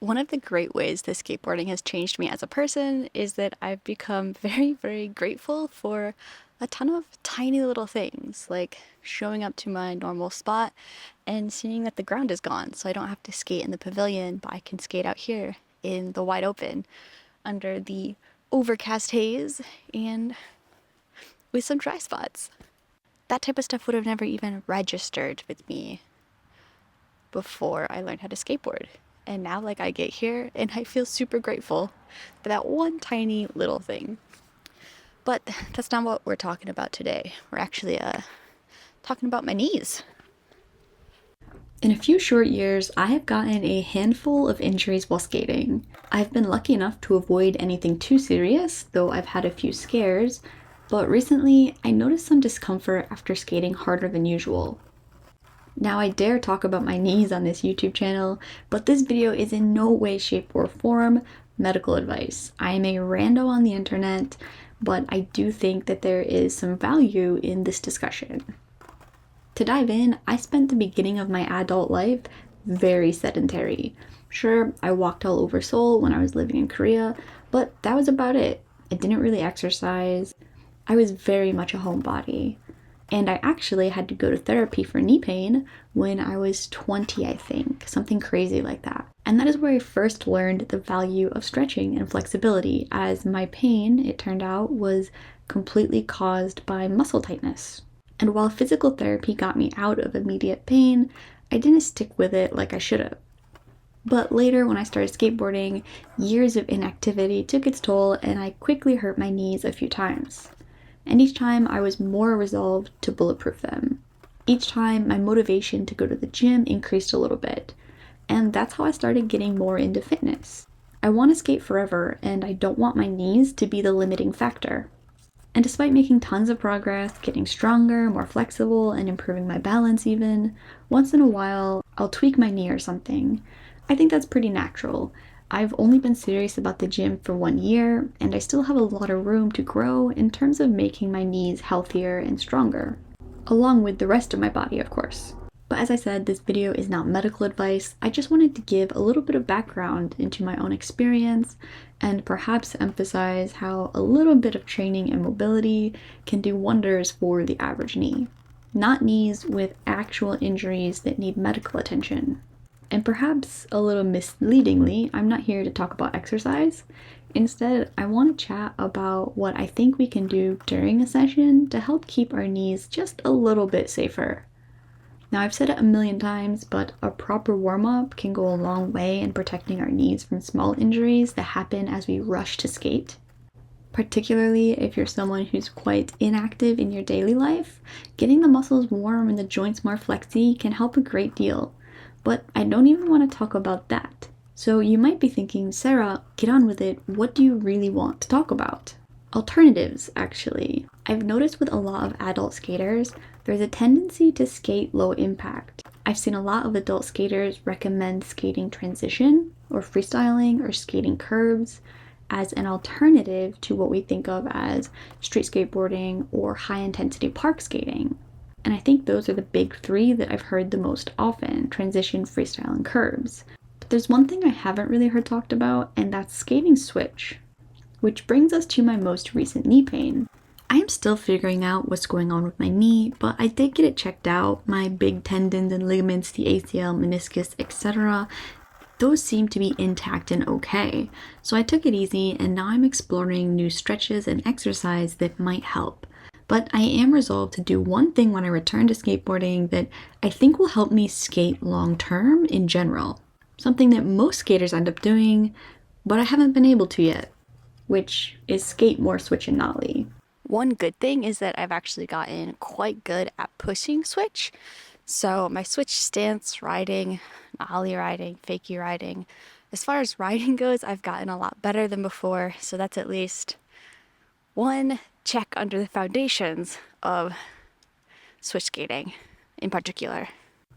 One of the great ways that skateboarding has changed me as a person is that I've become very, very grateful for a ton of tiny little things, like showing up to my normal spot and seeing that the ground is gone, so I don't have to skate in the pavilion, but I can skate out here in the wide open under the overcast haze and with some dry spots. That type of stuff would have never even registered with me before I learned how to skateboard. And now, like, I get here and I feel super grateful for that one tiny little thing. But that's not what we're talking about today. We're actually talking about my knees. In a few short years, I have gotten a handful of injuries while skating. I've been lucky enough to avoid anything too serious, though I've had a few scares, but recently I noticed some discomfort after skating harder than usual. Now I dare talk about my knees on this YouTube channel, but this video is in no way, shape, or form medical advice. I am a rando on the internet, but I do think that there is some value in this discussion. To dive in, I spent the beginning of my adult life very sedentary. Sure, I walked all over Seoul when I was living in Korea, but that was about it. I didn't really exercise. I was very much a homebody. And I actually had to go to therapy for knee pain when I was 20, I think, something crazy like that. And that is where I first learned the value of stretching and flexibility, as my pain, it turned out, was completely caused by muscle tightness. And while physical therapy got me out of immediate pain, I didn't stick with it like I should have. But later, when I started skateboarding, years of inactivity took its toll and I quickly hurt my knees a few times. And each time I was more resolved to bulletproof them. Each time my motivation to go to the gym increased a little bit. And that's how I started getting more into fitness. I want to skate forever and I don't want my knees to be the limiting factor. And despite making tons of progress, getting stronger, more flexible, and improving my balance even, once in a while I'll tweak my knee or something. I think that's pretty natural. I've only been serious about the gym for 1 year, and I still have a lot of room to grow in terms of making my knees healthier and stronger. Along with the rest of my body, of course. But as I said, this video is not medical advice. I just wanted to give a little bit of background into my own experience and perhaps emphasize how a little bit of training and mobility can do wonders for the average knee. Not knees with actual injuries that need medical attention. And perhaps a little misleadingly, I'm not here to talk about exercise. Instead, I want to chat about what I think we can do during a session to help keep our knees just a little bit safer. Now, I've said it a million times, but a proper warm-up can go a long way in protecting our knees from small injuries that happen as we rush to skate. Particularly if you're someone who's quite inactive in your daily life, getting the muscles warm and the joints more flexy can help a great deal. But I don't even want to talk about that. So you might be thinking, Sarah, get on with it. What do you really want to talk about? Alternatives, actually. I've noticed with a lot of adult skaters, there's a tendency to skate low impact. I've seen a lot of adult skaters recommend skating transition, or freestyling, or skating curbs as an alternative to what we think of as street skateboarding or high-intensity park skating. And I think those are the big three that I've heard the most often: transition, freestyle, and curbs. But there's one thing I haven't really heard talked about, and that's skating switch. Which brings us to my most recent knee pain. I am still figuring out what's going on with my knee, but I did get it checked out. My big tendons and ligaments, the ACL, meniscus, etc., those seem to be intact and okay. So I took it easy, and now I'm exploring new stretches and exercise that might help. But I am resolved to do one thing when I return to skateboarding that I think will help me skate long term in general. Something that most skaters end up doing, but I haven't been able to yet, which is skate more switch and nollie. One good thing is that I've actually gotten quite good at pushing switch. So my switch stance riding, nollie riding, fakie riding. As far as riding goes, I've gotten a lot better than before. So that's at least one check under the foundations of switch skating in particular.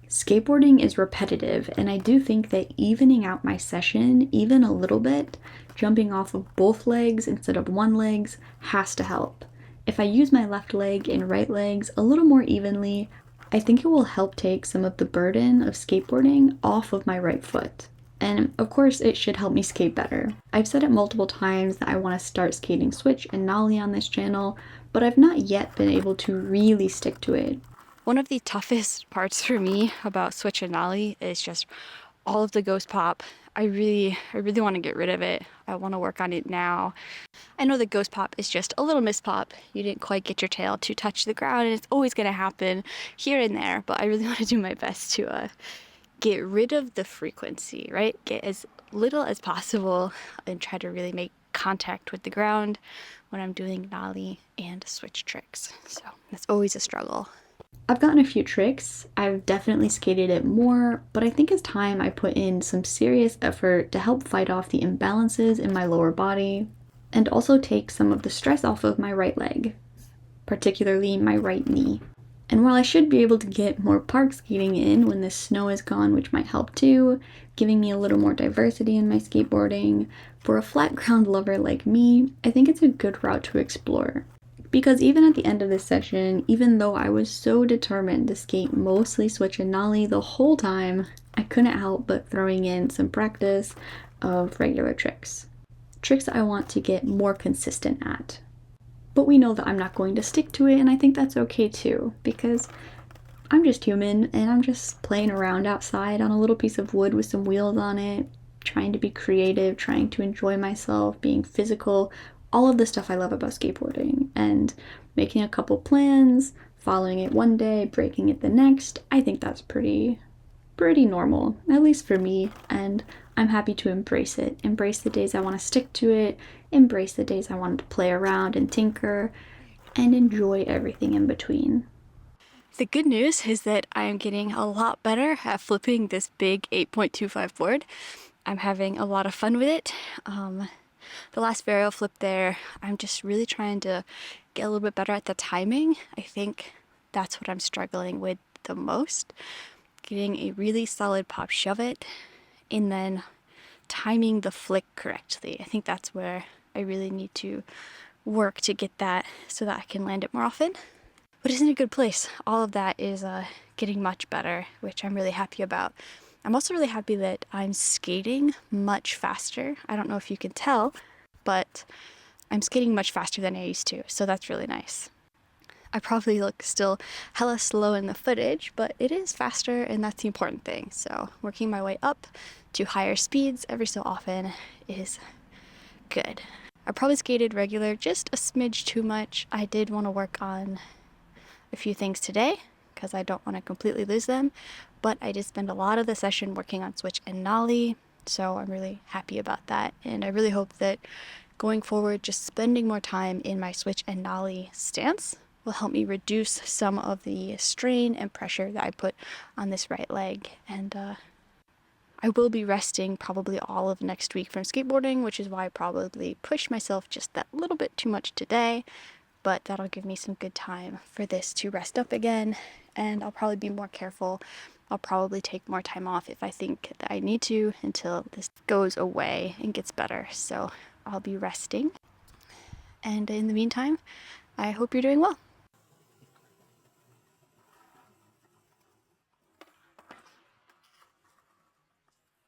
Skateboarding is repetitive, and I do think that evening out my session even a little bit, jumping off of both legs instead of one leg, has to help. If I use my left leg and right legs a little more evenly, I think it will help take some of the burden of skateboarding off of my right foot. And of course, it should help me skate better. I've said it multiple times that I want to start skating switch and nollie on this channel, but I've not yet been able to really stick to it. One of the toughest parts for me about switch and nollie is just all of the ghost pop. I really want to get rid of it. I want to work on it now. I know the ghost pop is just a little miss pop. You didn't quite get your tail to touch the ground, and it's always going to happen here and there, but I really want to do my best to get rid of the frequency, right? Get as little as possible and try to really make contact with the ground when I'm doing nollie and switch tricks. So that's always a struggle. I've gotten a few tricks. I've definitely skated it more, but I think it's time I put in some serious effort to help fight off the imbalances in my lower body and also take some of the stress off of my right leg, particularly my right knee. And while I should be able to get more park skating in when the snow is gone, which might help too, giving me a little more diversity in my skateboarding, for a flat ground lover like me, I think it's a good route to explore. Because even at the end of this session, even though I was so determined to skate mostly switch and nollie the whole time, I couldn't help but throwing in some practice of regular tricks. Tricks I want to get more consistent at. But we know that I'm not going to stick to it, and I think that's okay too, because I'm just human and I'm just playing around outside on a little piece of wood with some wheels on it, trying to be creative, trying to enjoy myself, being physical, all of the stuff I love about skateboarding, and making a couple plans, following it one day, breaking it the next. I think that's pretty normal, at least for me, and I'm happy to embrace it. Embrace the days I want to stick to it, embrace the days I want to play around and tinker, and enjoy everything in between. The good news is that I am getting a lot better at flipping this big 8.25 board. I'm having a lot of fun with it. The last varial flip there, I'm just really trying to get a little bit better at the timing. I think that's what I'm struggling with the most. Getting a really solid pop shove it and then timing the flick correctly. I think that's where I really need to work to get that so that I can land it more often. But it's in a good place. All of that is getting much better, which I'm really happy about. I'm also really happy that I'm skating much faster. I don't know if you can tell, but I'm skating much faster than I used to, so that's really nice. I probably look still hella slow in the footage, but it is faster, and that's the important thing. So working my way up to higher speeds every so often is good. I probably skated regular just a smidge too much. I did want to work on a few things today because I don't want to completely lose them, but I did spend a lot of the session working on switch and nollie, so I'm really happy about that, and I really hope that going forward, just spending more time in my switch and nollie stance will help me reduce some of the strain and pressure that I put on this right leg. And I will be resting probably all of next week from skateboarding, which is why I probably pushed myself just that little bit too much today, but that'll give me some good time for this to rest up again, and I'll probably be more careful. I'll probably take more time off if I think that I need to until this goes away and gets better. So I'll be resting. And in the meantime, I hope you're doing well.